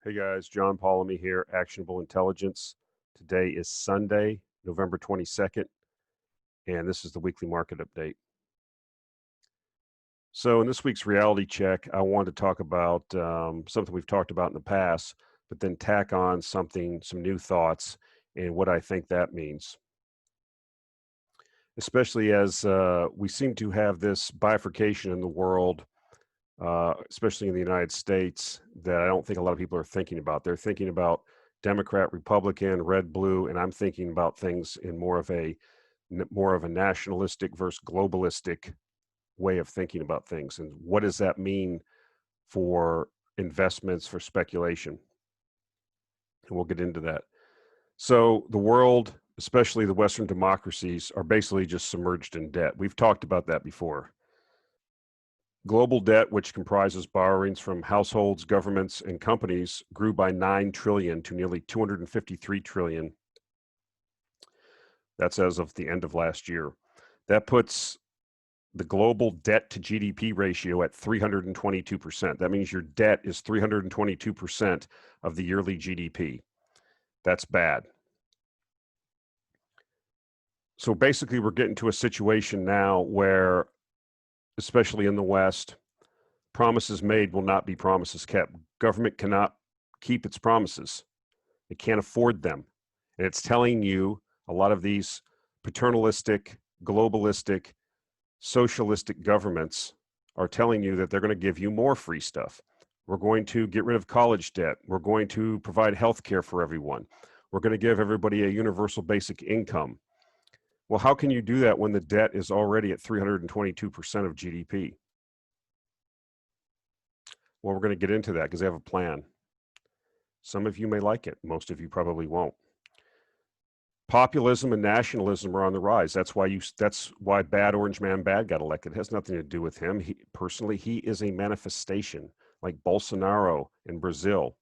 Hey guys, John Polemy here, Actionable Intelligence. Today is Sunday, November 22nd, and this is the weekly market update. So in this week's reality check, I wanted to talk about something we've talked about in the past, but then tack on some new thoughts and what I think that means. Especially as we seem to have this bifurcation in the world, especially in the United States, that I don't think a lot of people are thinking about. They're thinking about Democrat, Republican, red, blue, and I'm thinking about things in more of a nationalistic versus globalistic way of thinking about things. And what does that mean for investments, for speculation? And we'll get into that. So the world, especially the Western democracies, are basically just submerged in debt. We've talked about that before. Global debt, which comprises borrowings from households, governments, and companies, grew by 9 trillion to nearly 253 trillion. That's as of the end of last year. That puts the global debt to GDP ratio at 322%. That means your debt is 322% of the yearly GDP. That's bad. So basically, we're getting to a situation now where, especially in the West, promises made will not be promises kept. Government cannot keep its promises. It can't afford them. And it's telling you, a lot of these paternalistic, globalistic, socialistic governments are telling you that they're going to give you more free stuff. We're going to get rid of college debt. We're going to provide health care for everyone. We're going to give everybody a universal basic income. Well, how can you do that when the debt is already at 322% of GDP? Well, we're going to get into that because they have a plan. Some of you may like it. Most of you probably won't. Populism and nationalism are on the rise. That's why Bad Orange Man Bad got elected. It has nothing to do with him. He is a manifestation, like Bolsonaro in Brazil,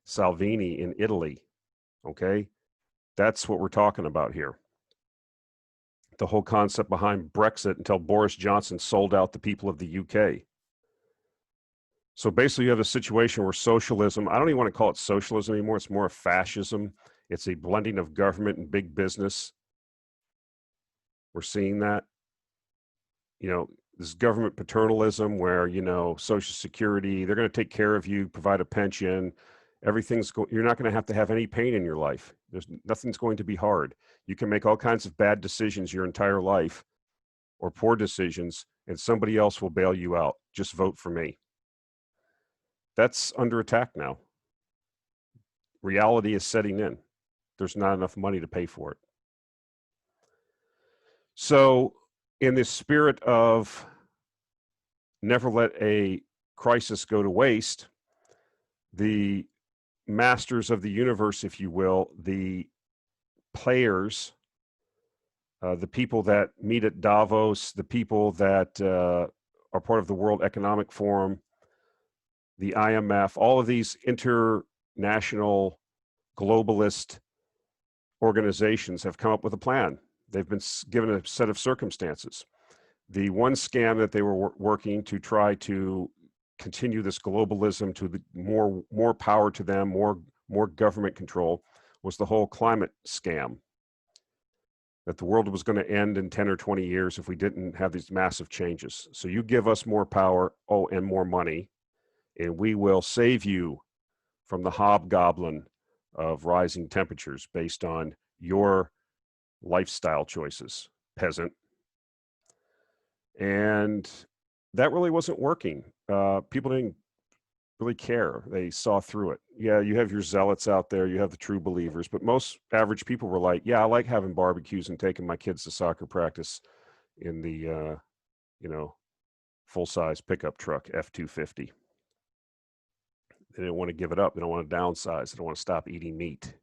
Salvini in Italy. Okay? That's what we're talking about here. The whole concept behind Brexit until Boris Johnson sold out the people of the UK. So basically, you have a situation where socialism, I don't even want to call it socialism anymore. It's more of fascism. It's a blending of government and big business. We're seeing that. This government paternalism where, Social Security, they're going to take care of you, provide a pension. You're not going to have any pain in your life. Nothing's going to be hard. You can make all kinds of bad decisions your entire life or poor decisions, and somebody else will bail you out. Just vote for me. That's under attack now. Reality is setting in. There's not enough money to pay for it. So, in the spirit of never let a crisis go to waste, the masters of the universe, if you will, the players, the people that meet at Davos, the people that are part of the World Economic Forum, the IMF, all of these international globalist organizations have come up with a plan. They've been given a set of circumstances. The one scam that they were working to try to continue this globalism to the more power to them, more government control, was the whole climate scam. That the world was going to end in 10 or 20 years if we didn't have these massive changes. So you give us more power, and more money, and we will save you from the hobgoblin of rising temperatures based on your lifestyle choices, peasant. And that really wasn't working. People didn't really care. They saw through it. Yeah, you have your zealots out there, you have the true believers, but most average people were like, yeah, I like having barbecues and taking my kids to soccer practice in the, full-size pickup truck, F-250. They didn't want to give it up. They don't want to downsize. They don't want to stop eating meat.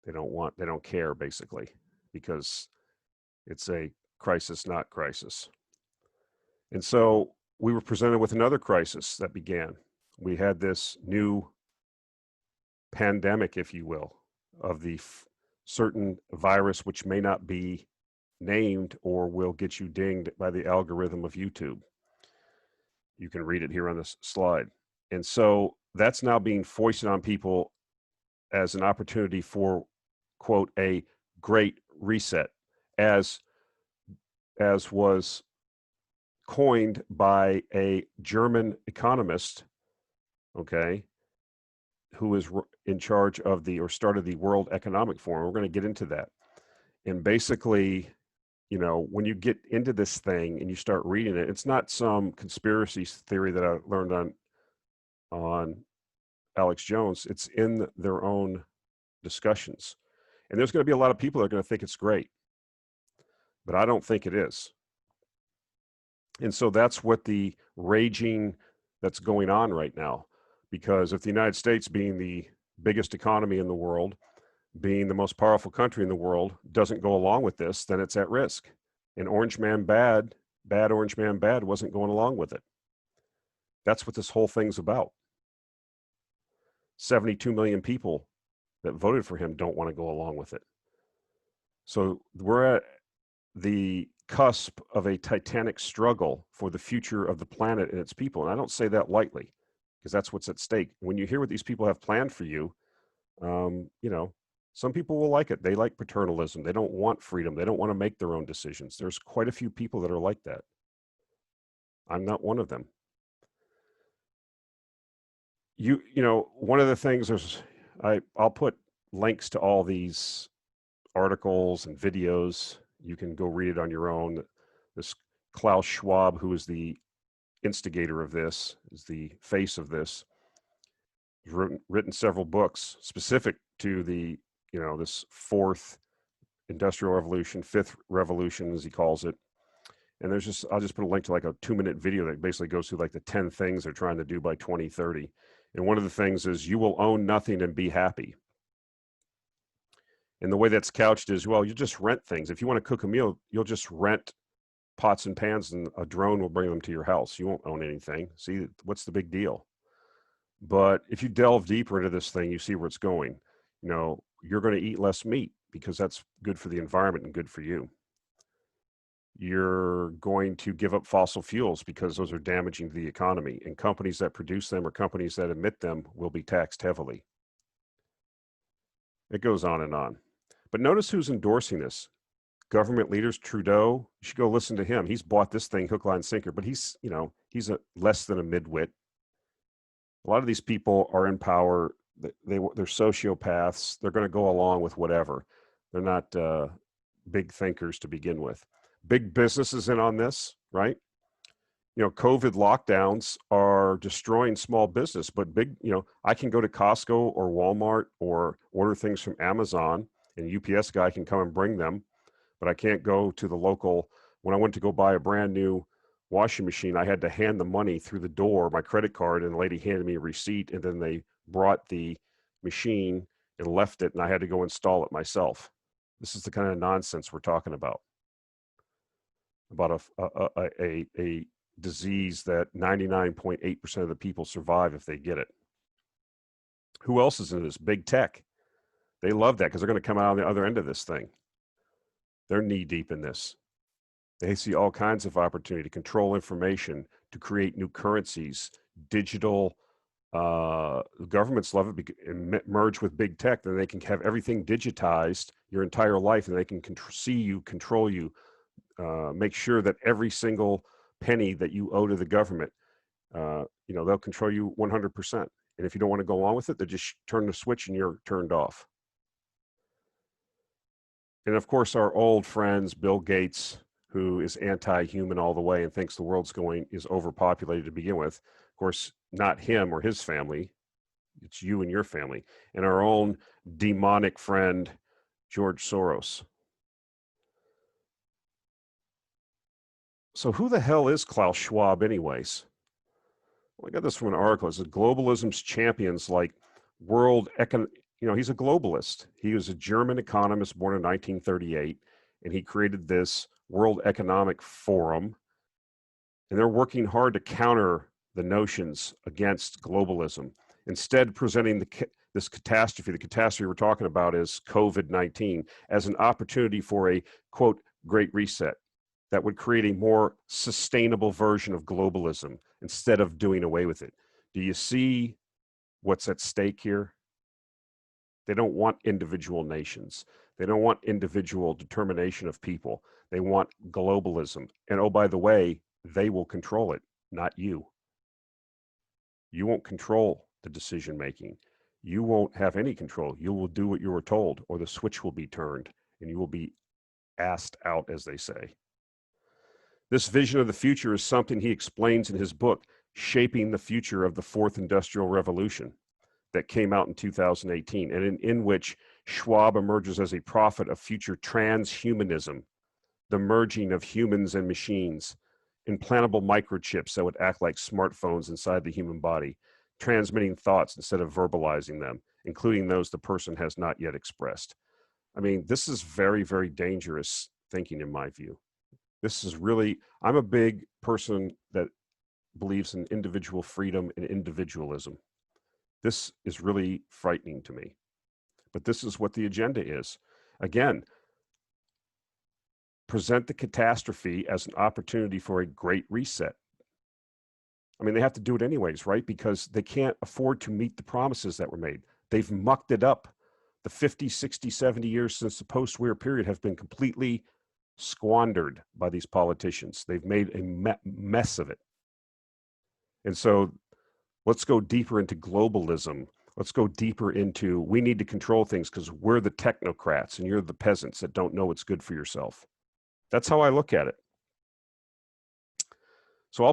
They don't care, basically, because it's a crisis, not crisis. And so we were presented with another crisis that began. We had this new pandemic, if you will, of the certain virus which may not be named or will get you dinged by the algorithm of YouTube. You can read it here on this slide. And so that's now being foisted on people as an opportunity for, quote, a great reset, as was coined by a German economist, okay, who is in charge of the, or started the World Economic Forum. We're going to get into that. And basically, you know, when you get into this thing and you start reading it, it's not some conspiracy theory that I learned on Alex Jones. It's in their own discussions. And there's going to be a lot of people that are going to think it's great, but I don't think it is. And so that's what the raging that's going on right now. Because if the United States, being the biggest economy in the world, being the most powerful country in the world, doesn't go along with this, then it's at risk. And Orange Man Bad, Bad Orange Man Bad wasn't going along with it. That's what this whole thing's about. 72 million people that voted for him don't want to go along with it. So we're at the cusp of a titanic struggle for the future of the planet and its people. And I don't say that lightly, because that's what's at stake. When you hear what these people have planned for you, you know, some people will like it. They like paternalism. They don't want freedom. They don't want to make their own decisions. There's quite a few people that are like that. I'm not one of them. You know, one of the things is, I'll put links to all these articles and videos. You can go read it on your own. This Klaus Schwab, who is the instigator of this, is the face of this, has written several books specific to the, you know, this fourth industrial revolution, fifth revolution, as he calls it. And there's just, I'll just put a link to like a 2-minute video that basically goes through like the 10 things they're trying to do by 2030. And one of the things is, you will own nothing and be happy. And the way that's couched is, well, you just rent things. If you want to cook a meal, you'll just rent pots and pans and a drone will bring them to your house. You won't own anything. See, what's the big deal? But if you delve deeper into this thing, you see where it's going. You know, you're going to eat less meat because that's good for the environment and good for you. You're going to give up fossil fuels because those are damaging to the economy, and companies that produce them or companies that emit them will be taxed heavily. It goes on and on. But notice who's endorsing this. Government leaders, Trudeau. You should go listen to him. He's bought this thing hook, line, sinker, but he's, you know, he's less than a midwit. A lot of these people are in power. They're sociopaths. They're going to go along with whatever. They're not big thinkers to begin with. Big business is in on this, right? You know, COVID lockdowns are destroying small business, but big, you know, I can go to Costco or Walmart or order things from Amazon, and a UPS guy can come and bring them, but I can't go to the local. When I went to go buy a brand new washing machine, I had to hand the money through the door, my credit card, and the lady handed me a receipt, and then they brought the machine and left it, and I had to go install it myself. This is the kind of nonsense we're talking about a disease that 99.8% of the people survive if they get it. Who else is in this? Big tech. They love that because they're going to come out on the other end of this thing. They're knee deep in this. They see all kinds of opportunity to control information, to create new currencies, digital. Governments love it and merge with big tech. Then they can have everything digitized your entire life, and they can see you, control you, make sure that every single penny that you owe to the government, you know, they'll control you 100%. And if you don't want to go along with it, they just turn the switch and you're turned off. And of course, our old friends, Bill Gates, who is anti-human all the way and thinks the world's is overpopulated to begin with. Of course, not him or his family. It's you and your family. And our own demonic friend, George Soros. So who the hell is Klaus Schwab anyways? Well, I got this from an article. It says globalism's champions like you know, he's a globalist. He was a German economist born in 1938, and he created this World Economic Forum. And they're working hard to counter the notions against globalism, instead presenting this catastrophe. The catastrophe we're talking about is COVID-19 as an opportunity for a, quote, great reset that would create a more sustainable version of globalism instead of doing away with it. Do you see what's at stake here? They don't want individual nations. They don't want individual determination of people. They want globalism. And oh, by the way, they will control it, not you. You won't control the decision making. You won't have any control. You will do what you were told, or the switch will be turned and you will be asked out, as they say. This vision of the future is something he explains in his book, Shaping the Future of the Fourth Industrial Revolution, that came out in 2018, and in which Schwab emerges as a prophet of future transhumanism, the merging of humans and machines, implantable microchips that would act like smartphones inside the human body, transmitting thoughts instead of verbalizing them, including those the person has not yet expressed. I mean, this is very, very dangerous thinking in my view. This is really, I'm a big person that believes in individual freedom and individualism. This is really frightening to me, but this is what the agenda is. Again, present the catastrophe as an opportunity for a great reset. I mean, they have to do it anyways, right? Because they can't afford to meet the promises that were made. They've mucked it up. The 50, 60, 70 years since the post-war period have been completely squandered by these politicians. They've made a mess of it. And so let's go deeper into globalism. Let's go deeper into, we need to control things because we're the technocrats and you're the peasants that don't know what's good for yourself. That's how I look at it. So I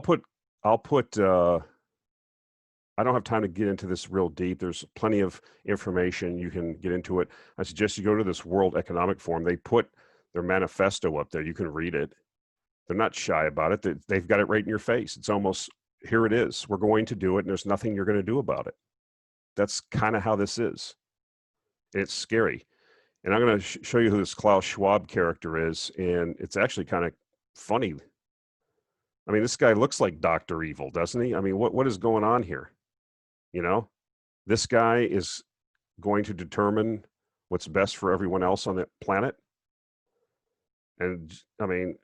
don't have time to get into this real deep. There's plenty of information. You can get into it. I suggest you go to this World Economic Forum. They put their manifesto up there. You can read it. They're not shy about it. They've got it right in your face. It's almost, here it is. We're going to do it, and there's nothing you're going to do about it. That's kind of how this is. It's scary. And I'm going to show you who this Klaus Schwab character is, and it's actually kind of funny. I mean, this guy looks like Dr. Evil, doesn't he? I mean, what is going on here? You know, this guy is going to determine what's best for everyone else on the planet. And I mean,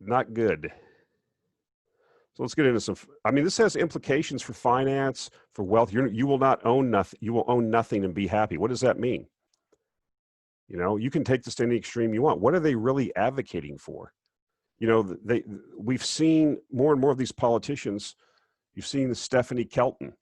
not good. So let's get into some, I mean, this has implications for finance, for wealth. You will not own nothing. You will own nothing and be happy. What does that mean? You know, you can take this to any extreme you want. What are they really advocating for? You know, we've seen more and more of these politicians. You've seen the Stephanie Kelton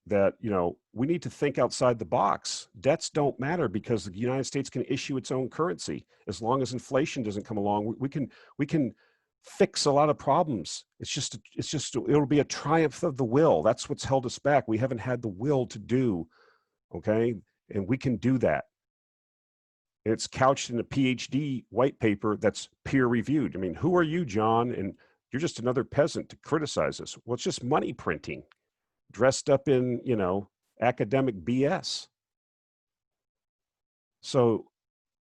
that, you know, we need to think outside the box. Debts don't matter because the United States can issue its own currency. As long as inflation doesn't come along, we can fix a lot of problems. It'll be a triumph of the will. That's what's held us back. We haven't had the will to do, okay? And we can do that. It's couched in a PhD white paper that's peer reviewed. I mean, who are you, John? And you're just another peasant to criticize us. Well, it's just money printing dressed up in, you know, academic BS. So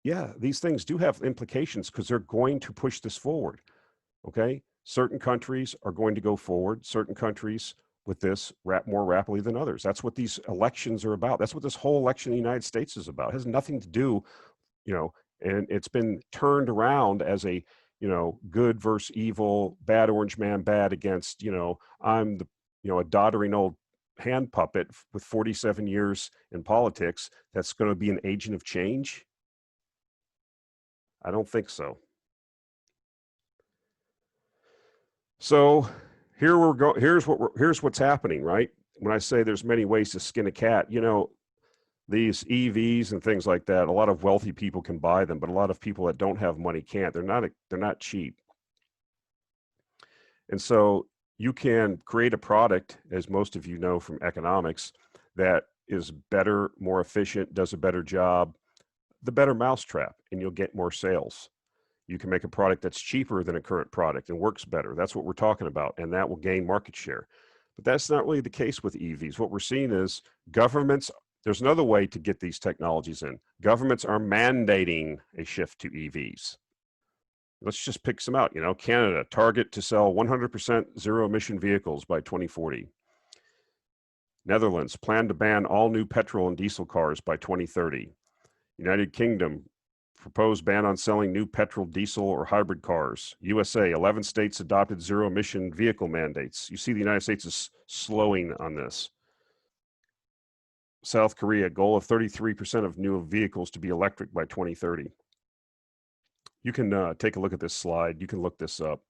yeah, these things do have implications because they're going to push this forward. Okay. Certain countries are going to go forward. Certain countries with this more rapidly than others. That's what these elections are about. That's what this whole election in the United States is about. It has nothing to do, you know, and it's been turned around as a, you know, good versus evil, bad orange man, bad against, you know, I'm the, you know, a doddering old hand puppet with 47 years in politics that's going to be an agent of change. I don't think so. So here here's what's happening, right? When I say there's many ways to skin a cat, you know, these EVs and things like that, a lot of wealthy people can buy them, but a lot of people that don't have money can't. They're not cheap. And so you can create a product, as most of you know from economics, that is better, more efficient, does a better job, the better mousetrap, and you'll get more sales. You can make a product that's cheaper than a current product and works better. That's what we're talking about, and that will gain market share. But that's not really the case with EVs. What we're seeing is governments, there's another way to get these technologies in. Governments are mandating a shift to EVs. Let's just pick some out. You know, Canada, target to sell 100% zero emission vehicles by 2040. Netherlands, plan to ban all new petrol and diesel cars by 2030. United Kingdom, proposed ban on selling new petrol, diesel, or hybrid cars. USA, 11 states adopted zero-emission vehicle mandates. You see the United States is slowing on this. South Korea, goal of 33% of new vehicles to be electric by 2030. You can take a look at this slide. You can look this up.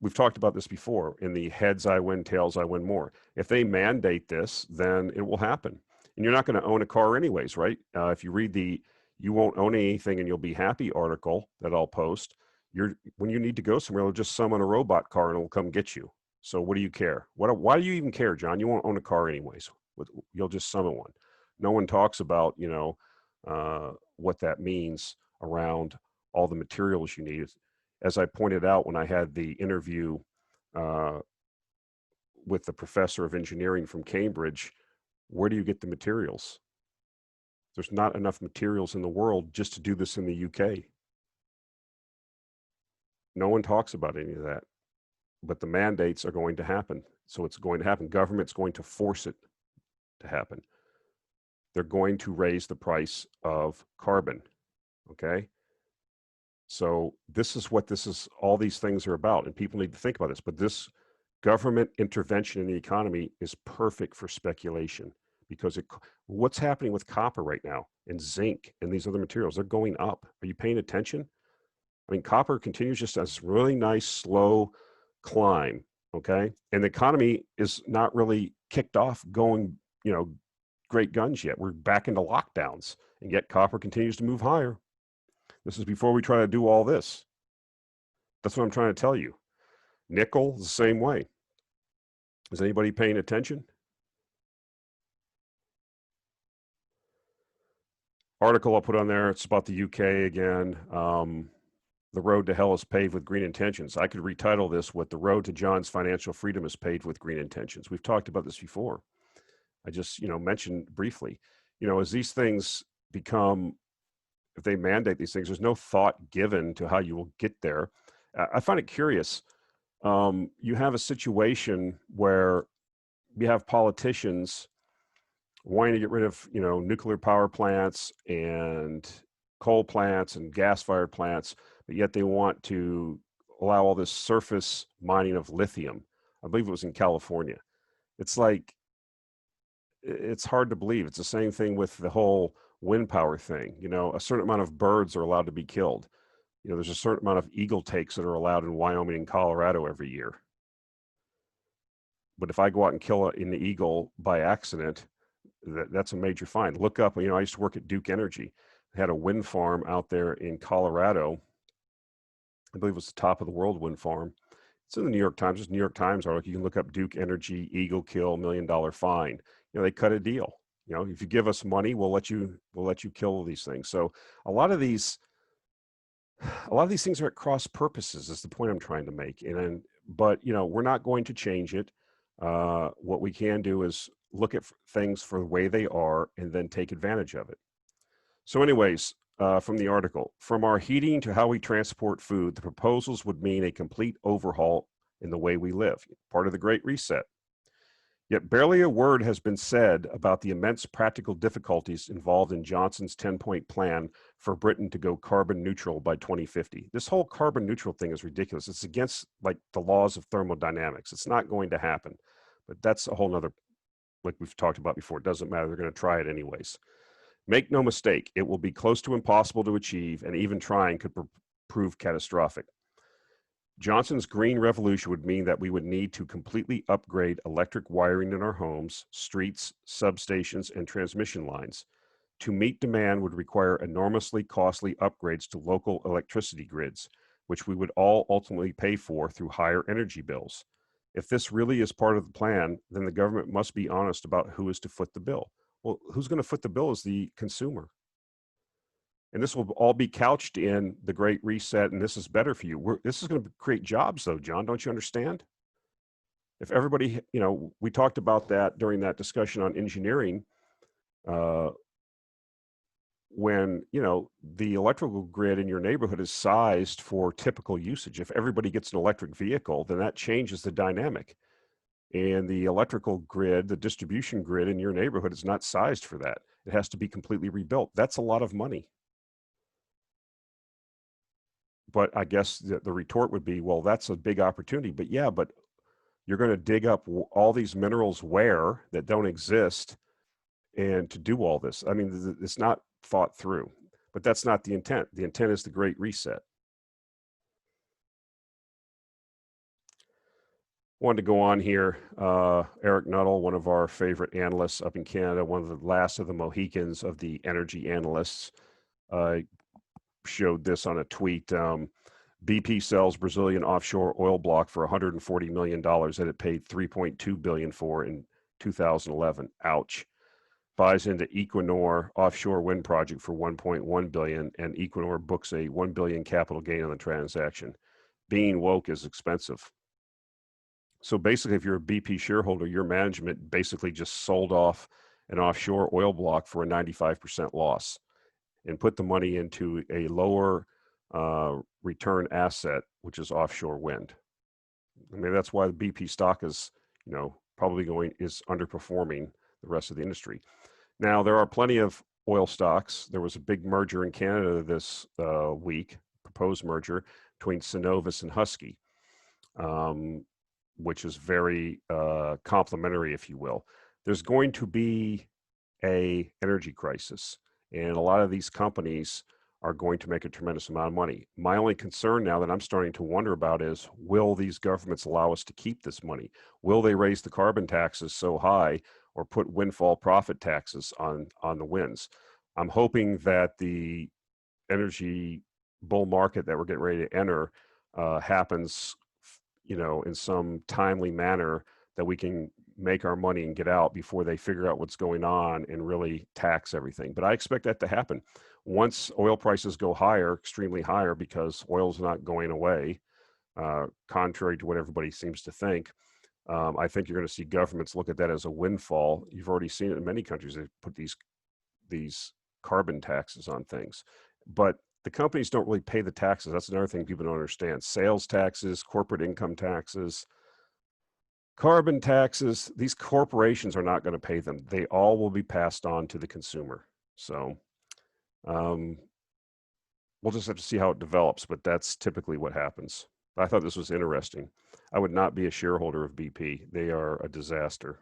We've talked about this before. In the heads I win, tails I win more. If they mandate this, then it will happen. And you're not going to own a car anyways, right? If you read the "You won't own anything and you'll be happy" article that I'll post, when you need to go somewhere, they'll just summon a robot car and it'll come get you. So what do you care? Why do you even care, John? You won't own a car anyways. You'll just summon one. No one talks about, what that means around all the materials you need. As I pointed out when I had the interview with the professor of engineering from Cambridge, where do you get the materials? There's not enough materials in the world just to do this in the UK. No one talks about any of that, but the mandates are going to happen. So it's going to happen. Government's going to force it to happen. They're going to raise the price of carbon, okay? So this is what all these things are about, and people need to think about this. But this government intervention in the economy is perfect for speculation, because what's happening with copper right now and zinc and these other materials, they're going up. Are you paying attention? I mean, copper continues just as really nice, slow climb, okay? And the economy is not really kicked off going, great guns yet. We're back into lockdowns, and yet copper continues to move higher. This is before we try to do all this. That's what I'm trying to tell you. Nickel is the same way. Is anybody paying attention? Article I'll put on there. It's about the UK again. The road to hell is paved with green intentions. I could retitle this with "The road to John's financial freedom is paved with green intentions." We've talked about this before. I just, mentioned briefly, as these things become, if they mandate these things, there's no thought given to how you will get there. I find it curious. You have a situation where you have politicians wanting to get rid of, nuclear power plants and coal plants and gas-fired plants, but yet they want to allow all this surface mining of lithium. I believe it was in California. It's like, it's hard to believe. It's the same thing with the whole wind power thing. A certain amount of birds are allowed to be killed. There's a certain amount of eagle takes that are allowed in Wyoming and Colorado every year. But if I go out and kill an eagle by accident, that's a major fine. Look up, I used to work at Duke Energy. They had a wind farm out there in Colorado. I believe it was the top of the world wind farm. It's in the New York Times. It's New York Times article. You can look up Duke Energy, eagle kill, $1 million fine. They cut a deal. If you give us money, we'll let you kill these things. So a lot of these things are at cross purposes, is the point I'm trying to make. But we're not going to change it. What we can do is look at things for the way they are and then take advantage of it. So anyways, from the article, from our heating to how we transport food, the proposals would mean a complete overhaul in the way we live, part of the Great Reset. Yet barely a word has been said about the immense practical difficulties involved in Johnson's 10-point plan for Britain to go carbon neutral by 2050. This whole carbon neutral thing is ridiculous. It's against the laws of thermodynamics. It's not going to happen, but that's a whole nother, like we've talked about before. It doesn't matter. They're going to try it anyways. Make no mistake, it will be close to impossible to achieve, and even trying could prove catastrophic. Johnson's green revolution would mean that we would need to completely upgrade electric wiring in our homes, streets, substations, and transmission lines. To meet demand would require enormously costly upgrades to local electricity grids, which we would all ultimately pay for through higher energy bills. If this really is part of the plan, then the government must be honest about who is to foot the bill. Well, who's going to foot the bill is the consumer. And this will all be couched in the Great Reset, and this is better for you. This is going to create jobs, though, John. Don't you understand? If everybody, we talked about that during that discussion on engineering, when, the electrical grid in your neighborhood is sized for typical usage. If everybody gets an electric vehicle, then that changes the dynamic. And the electrical grid, the distribution grid in your neighborhood is not sized for that. It has to be completely rebuilt. That's a lot of money. But I guess the retort would be, well, that's a big opportunity. But yeah, but you're going to dig up all these minerals where that don't exist, and to do all this. I mean, it's not thought through, but that's not the intent. The intent is the Great Reset. Wanted to go on here. Eric Nuttall, one of our favorite analysts up in Canada, one of the last of the Mohicans of the energy analysts, showed this on a tweet. BP sells Brazilian offshore oil block for $140 million that it paid $3.2 billion for in 2011. Ouch. Buys into Equinor offshore wind project for $1.1 billion, and Equinor books a $1 billion capital gain on the transaction. Being woke is expensive. So basically, if you're a BP shareholder, your management basically just sold off an offshore oil block for a 95% loss and put the money into a lower return asset, which is offshore wind. I mean, that's why the BP stock is, probably is underperforming the rest of the industry. Now, there are plenty of oil stocks. There was a big merger in Canada this week, proposed merger between Cenovus and Husky, which is very complementary, if you will. There's going to be a energy crisis, and a lot of these companies are going to make a tremendous amount of money. My only concern now that I'm starting to wonder about is, will these governments allow us to keep this money? Will they raise the carbon taxes so high or put windfall profit taxes on the wins? I'm hoping that the energy bull market that we're getting ready to enter happens, in some timely manner that we can make our money and get out before they figure out what's going on and really tax everything. But I expect that to happen. Once oil prices go higher, extremely higher, because oil's not going away, contrary to what everybody seems to think, I think you're going to see governments look at that as a windfall. You've already seen it in many countries. They put these carbon taxes on things. But the companies don't really pay the taxes. That's another thing people don't understand. Sales taxes, corporate income taxes, carbon taxes, these corporations are not going to pay them. They all will be passed on to the consumer. So we'll just have to see how it develops, but that's typically what happens. I thought this was interesting. I would not be a shareholder of BP. They are a disaster.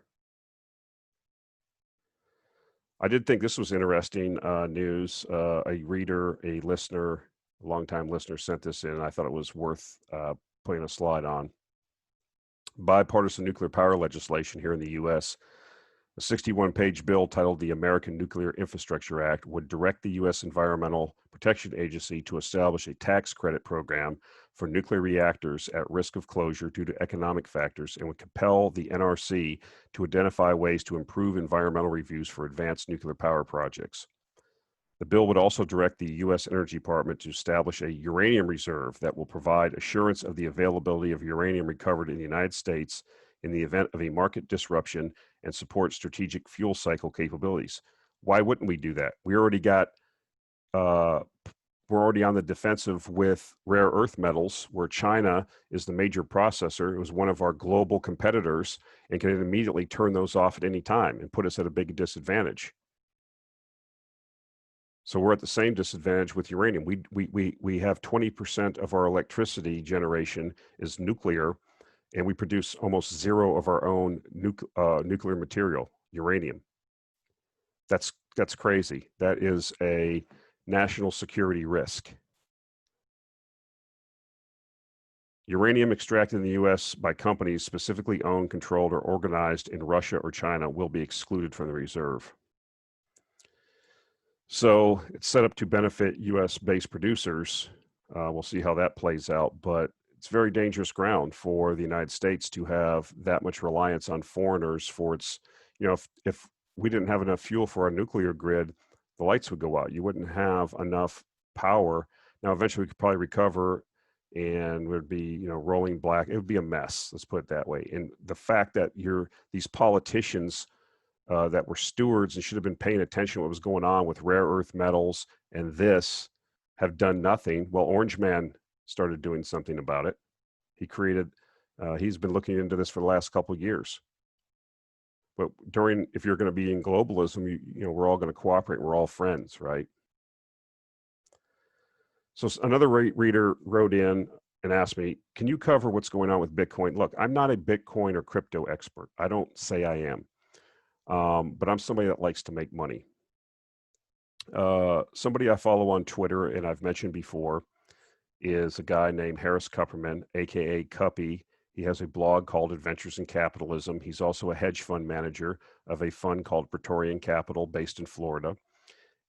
I did think this was interesting news. A reader, a listener, a longtime listener sent this in, and I thought it was worth putting a slide on. Bipartisan nuclear power legislation here in the U.S. A 61-page bill titled the American Nuclear Infrastructure Act would direct the U.S. Environmental Protection Agency to establish a tax credit program for nuclear reactors at risk of closure due to economic factors, and would compel the NRC to identify ways to improve environmental reviews for advanced nuclear power projects. The bill would also direct the U.S. Energy Department to establish a uranium reserve that will provide assurance of the availability of uranium recovered in the United States in the event of a market disruption, and support strategic fuel cycle capabilities. Why wouldn't we do that? We're already on the defensive with rare earth metals, where China is the major processor. It was one of our global competitors and can immediately turn those off at any time and put us at a big disadvantage. So we're at the same disadvantage with uranium. We have 20% of our electricity generation is nuclear, and we produce almost zero of our own nuclear material, uranium. That's crazy. That is a national security risk. Uranium extracted in the U.S. by companies specifically owned, controlled, or organized in Russia or China will be excluded from the reserve. So it's set up to benefit U.S.-based producers. We'll see how that plays out, but it's very dangerous ground for the United States to have that much reliance on foreigners for its, if we didn't have enough fuel for our nuclear grid, the lights would go out. You wouldn't have enough power. Now, eventually we could probably recover and would be, rolling black. It would be a mess. Let's put it that way. And the fact that these politicians that were stewards and should have been paying attention to what was going on with rare earth metals and this have done nothing. Well, Orange Man started doing something about it. He created He's been looking into this for the last couple of years. But if you're going to be in globalism, you know, we're all going to cooperate. We're all friends, right? So another reader wrote in and asked me, can you cover what's going on with Bitcoin? Look, I'm not a Bitcoin or crypto expert. I don't say I am, but I'm somebody that likes to make money. Somebody I follow on Twitter, and I've mentioned before, is a guy named Harris Kupperman, aka Cuppy. He has a blog called Adventures in Capitalism. He's also a hedge fund manager of a fund called Praetorian Capital based in Florida.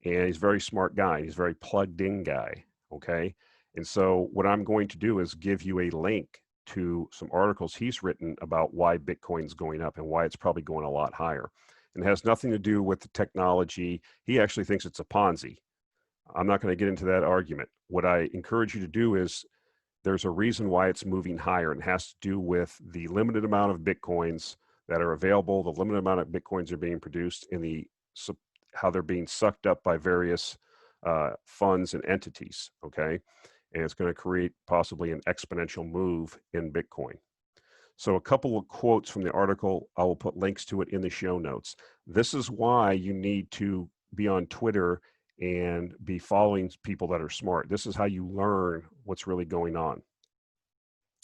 And he's a very smart guy. He's a very plugged in guy. Okay. And so what I'm going to do is give you a link to some articles he's written about why Bitcoin's going up and why it's probably going a lot higher. And it has nothing to do with the technology. He actually thinks it's a Ponzi. I'm not going to get into that argument. What I encourage you to do is there's a reason why it's moving higher, and it has to do with the limited amount of Bitcoins that are available, the limited amount of Bitcoins are being produced, and how they're being sucked up by various funds and entities, okay? And it's going to create possibly an exponential move in Bitcoin. So a couple of quotes from the article, I will put links to it in the show notes. This is why you need to be on Twitter and be following people that are smart. This is how you learn what's really going on.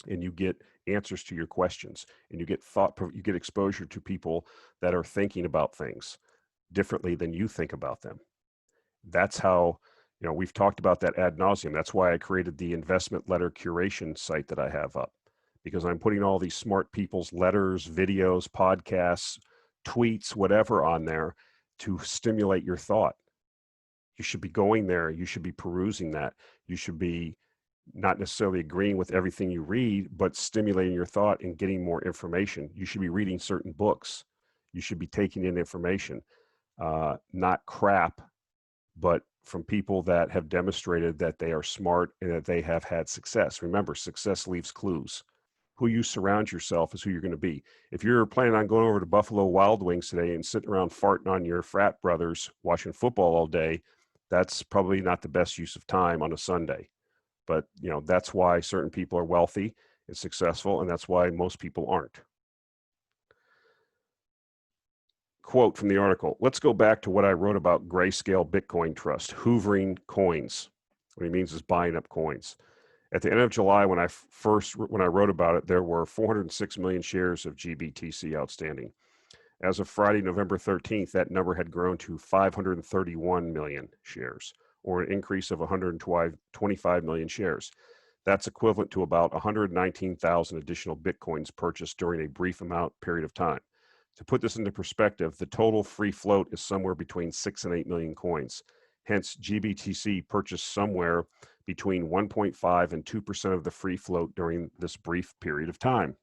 And you get answers to your questions, and you get exposure to people that are thinking about things differently than you think about them. That's how, you know, we've talked about that ad nauseum. That's why I created the investment letter curation site that I have up, because I'm putting all these smart people's letters, videos, podcasts, tweets, whatever on there to stimulate your thought. You should be going there. You should be perusing that. You should be not necessarily agreeing with everything you read, but stimulating your thought and getting more information. You should be reading certain books. You should be taking in information, not crap, but from people that have demonstrated that they are smart and that they have had success. Remember, success leaves clues. Who you surround yourself is who you're going to be. If you're planning on going over to Buffalo Wild Wings today and sitting around farting on your frat brothers watching football all day, that's probably not the best use of time on a Sunday. But, you know, that's why certain people are wealthy and successful, and that's why most people aren't. Quote from the article, let's go back to what I wrote about Grayscale Bitcoin Trust, hoovering coins. What he means is buying up coins. At the end of July, when I wrote about it, there were 406 million shares of GBTC outstanding. As of Friday, November 13th, that number had grown to 531 million shares, or an increase of 125 million shares. That's equivalent to about 119,000 additional Bitcoins purchased during a brief period of time. To put this into perspective, the total free float is somewhere between 6 and 8 million coins. Hence, GBTC purchased somewhere between 1.5 and 2% of the free float during this brief period of time.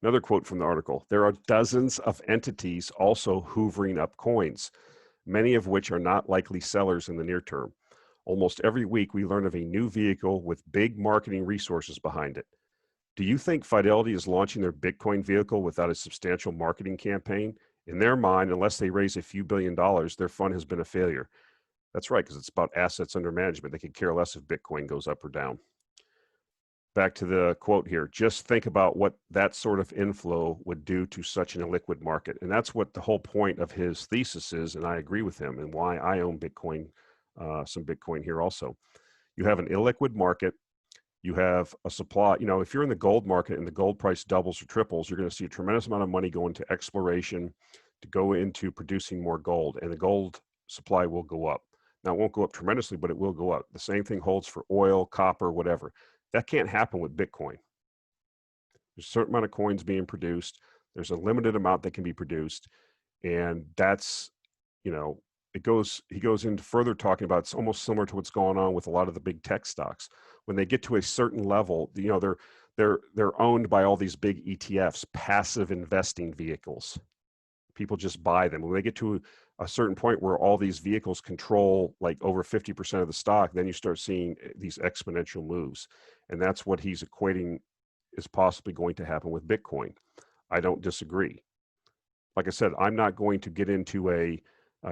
Another quote from the article, there are dozens of entities also hoovering up coins, many of which are not likely sellers in the near term. Almost every week, we learn of a new vehicle with big marketing resources behind it. Do you think Fidelity is launching their Bitcoin vehicle without a substantial marketing campaign? In their mind, unless they raise a few $1 billion, their fund has been a failure. That's right, because it's about assets under management. They could care less if Bitcoin goes up or down. Back to the quote here, just think about what that sort of inflow would do to such an illiquid market. And that's what the whole point of his thesis is, and I agree with him, and why I own Bitcoin, some Bitcoin here also. You have an illiquid market. You have a supply, you know, if you're in the gold market and the gold price doubles or triples, you're going to see a tremendous amount of money go into exploration to go into producing more gold, and the gold supply will go up. Now, it won't go up tremendously, but it will go up. The same thing holds for oil, copper, whatever. That can't happen with Bitcoin. There's a certain amount of coins being produced. There's a limited amount that can be produced. And that's, you know, he goes into further talking about, it's almost similar to what's going on with a lot of the big tech stocks. When they get to a certain level, you know, they're owned by all these big ETFs, passive investing vehicles. People just buy them. When they get to a certain point where all these vehicles control like over 50% of the stock, then you start seeing these exponential moves. And that's what he's equating is possibly going to happen with Bitcoin. I don't disagree. Like I said, I'm not going to get into a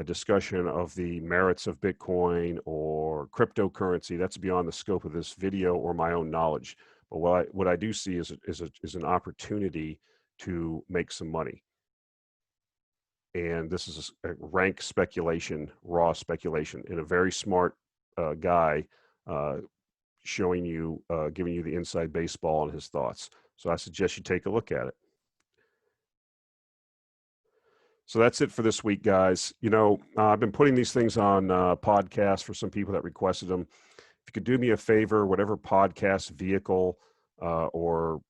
discussion of the merits of Bitcoin or cryptocurrency. That's beyond the scope of this video or my own knowledge. But what I do see is an opportunity to make some money. And this is a rank speculation, raw speculation, and a very smart guy showing you, giving you the inside baseball on his thoughts. So I suggest you take a look at it. So that's it for this week, guys. You know, I've been putting these things on podcasts for some people that requested them. If you could do me a favor, whatever podcast vehicle or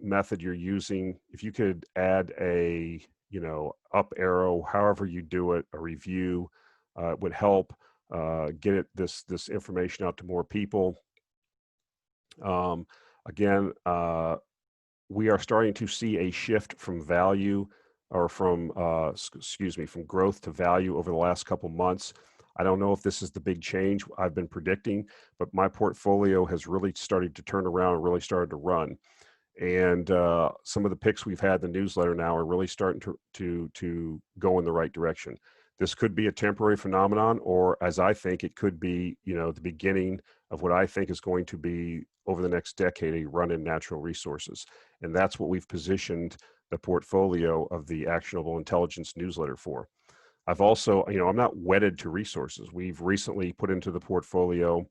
method you're using, if you could add a, you know, up arrow, however you do it, a review, would help get this information out to more people. Again, we are starting to see a shift from value or from, excuse me, from growth to value over the last couple months. I don't know if this is the big change I've been predicting, but my portfolio has really started to turn around and really started to run. And some of the picks we've had in the newsletter now are really starting to go in the right direction. This could be a temporary phenomenon, or as I think, it could be, you know, the beginning of what I think is going to be over the next decade, a run in natural resources. And that's what we've positioned the portfolio of the Actionable Intelligence newsletter for. I've also, you know, I'm not wedded to resources. We've recently put into the portfolio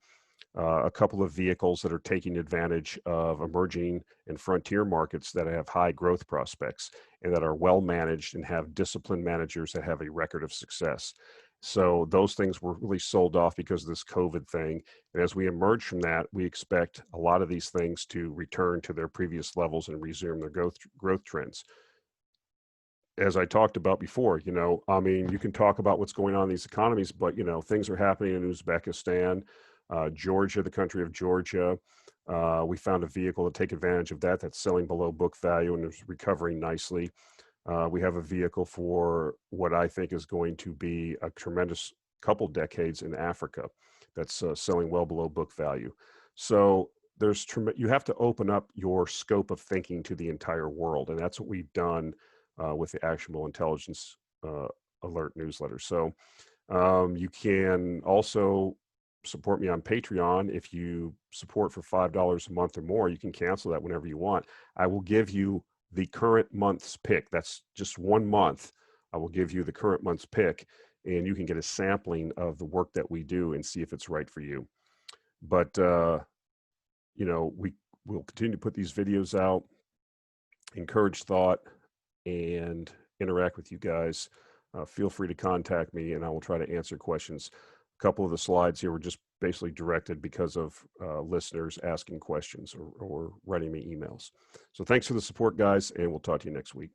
a couple of vehicles that are taking advantage of emerging and frontier markets that have high growth prospects and that are well managed and have disciplined managers that have a record of success. So those things were really sold off because of this COVID thing. And as we emerge from that, we expect a lot of these things to return to their previous levels and resume their growth trends. As I talked about before, you know, I mean, you can talk about what's going on in these economies, but, you know, things are happening in Uzbekistan, Georgia, the country of Georgia. We found a vehicle to take advantage of that that's selling below book value and is recovering nicely. We have a vehicle for what I think is going to be a tremendous couple decades in Africa that's selling well below book value. So you have to open up your scope of thinking to the entire world, and that's what we've done with the Actionable Intelligence Alert newsletter. So you can also support me on Patreon. If you support for $5 a month or more, you can cancel that whenever you want. I will give you the current month's pick. That's just 1 month. I will give you the current month's pick, and you can get a sampling of the work that we do and see if it's right for you. But, you know, we will continue to put these videos out, encourage thought, and interact with you guys. Feel free to contact me and I will try to answer questions. A couple of the slides here were just basically directed because of listeners asking questions or writing me emails. So thanks for the support, guys, and we'll talk to you next week.